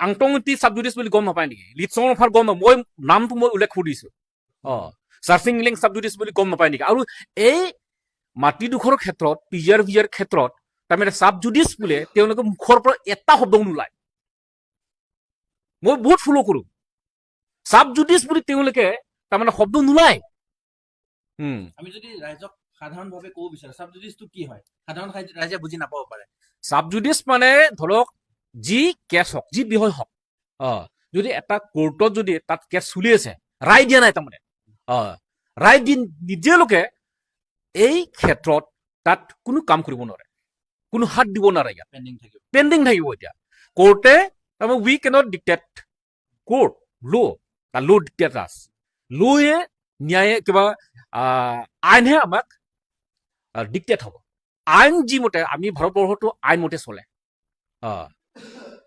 আংটংটি চাব জুডিচ বুলি গম নাপায় নেকি লিটছং অফাৰ গম নাপায় মই নামটো মই উল্লেখ কৰিছোঁ চাৰ্চিং লিংক চাব জুডিচ বুলি গম নাপায় নেকি আৰু এই মাটিডোখৰৰ ক্ষেত্ৰত পিজিআৰ ভিজিআৰ ক্ষেত্ৰত তাৰমানে চাব জুডিচ বোলে তেওঁলোকে মুখৰ পৰা এটা শব্দও নোলায় মই বহুত ফল' কৰোঁ চাব জুডিচ বুলি তেওঁলোকে তাৰমানে শব্দ নোলায় আমি যদি ৰাইজক সাধাৰণভাৱে ক'ব বিচাৰো চাব জুডিচটো কি হয় সাধাৰণ ৰাইজে বুজি নাপাব পাৰে চাব জুডিচ মানে ধৰক যি কেছ হওক যি বিষয় হওক যদি এটা কোৰ্টত যদি তাত কেছ চলি আছে ৰায় দিয়া নাই তাৰমানে ৰায় দি নিজেলোকে এই ক্ষেত্ৰত তাত কোনো কাম কৰিব নোৱাৰে কোনো হাত দিব নোৱাৰে ইয়াত পেণ্ডিং থাকিব এতিয়া কোৰ্টে তাৰমানে উই কেনট ডিক্টেট কোৰ্ট ল' ল' ডিক্টেট আছ লয়ে ন্যায়ে কিবা আইনহে আমাক ডিক্টেট হ'ব আইন যি মতে আমি ভাৰতবৰ্ষতো আইন মতে চলে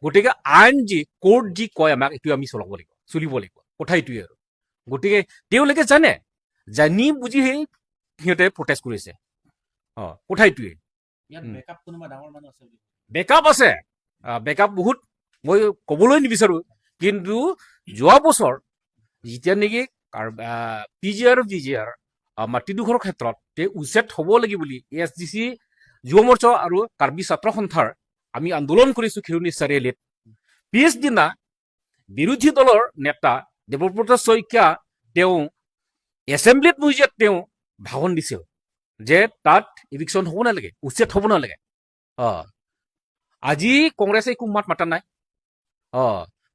গতিকে আইন যি কোৰ্ট যি কয় আমাক এইটো আমি চলাব লাগিব চলিব লাগিব কথা এইটোৱে আৰু গতিকে তেওঁলোকে জানে জানি বুজি সেই সিহঁতে প্ৰটেষ্ট কৰিছে কথা এইটোৱে বেকআপ আছে বেকআপ বহুত মই ক'বলৈ নিবিচাৰো কিন্তু যোৱা বছৰ যেতিয়া নেকি পিজিআৰ ভিজিআৰ মাটিডোখৰৰ ক্ষেত্ৰত উচ্ছেদ হ'ব লাগিব বুলি ASDC যুৱ মৰ্চা আৰু কাৰ্বি ছাত্ৰ সন্থাৰ আমি আন্দোলন কৰিছোঁ খিৰণী চাৰিআলিত পিছদিনা বিৰোধী দলৰ নেতা দেৱব্ৰত শইকীয়া তেওঁ এছেম্বলিত মজিয়াত তেওঁ ভাষণ দিছিল যে তাত ইভিকশ্যন হ'ব নালাগে উচ্ছেদ হ'ব নালাগে আজি কংগ্ৰেছে একো মাত মাতা নাই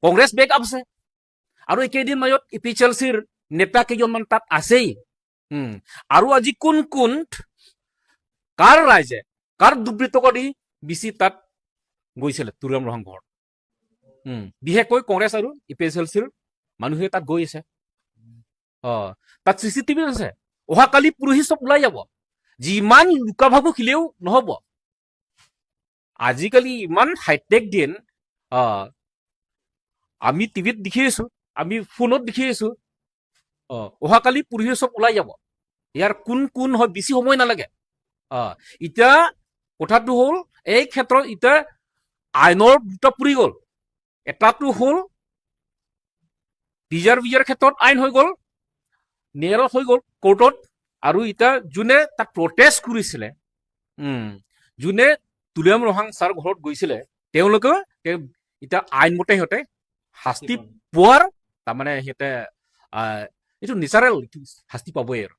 কংগ্ৰেছ বেক আপ আছে আৰু একেইদিন মাজত APHLCৰ নেতা কেইজনমান তাত আছেই আৰু আজি কোন কোন কাৰ ৰাইজে কাৰ দুৰ্বৃত্ত কৰি বেছি তাত গৈছিলে তুৰাম ৰহং ঘৰত বিশেষকৈ কংগ্ৰেছ আৰু APHLCৰ মানুহে তাত গৈ আছে তাত CCTV আছে অহাকালি পৰহি চব ওলাই যাব যিমান লুকা ভাবু খিলেও নহ'ব আজিকালি ইমান হাইটেক দিন আমি টিভিত দেখি আছো আমি ফোনত দেখি আছো অহাকালি পৰহি চব ওলাই যাব ইয়াৰ কোন কোন হয় বেছি সময় নালাগে এতিয়া কথাটো হ'ল এই ক্ষেত্ৰত এতিয়া আইনৰ দুটা পৰি গ'ল এটাটো হ'ল পিজিআৰ ভিজিআৰ ক্ষেত্ৰত আইন হৈ গ'ল ন্যায়ালয়ত হৈ গ'ল কোৰ্টত আৰু এতিয়া যোনে তাত প্ৰটেষ্ট কৰিছিলে যোনে তুলিয়াম ৰহাং ছাৰ ঘৰত গৈছিলে তেওঁলোকে এতিয়া আইনমতে সিহঁতে শাস্তি পোৱাৰ তাৰমানে সিহঁতে এইটো নেচাৰেল শাস্তি পাবই আৰু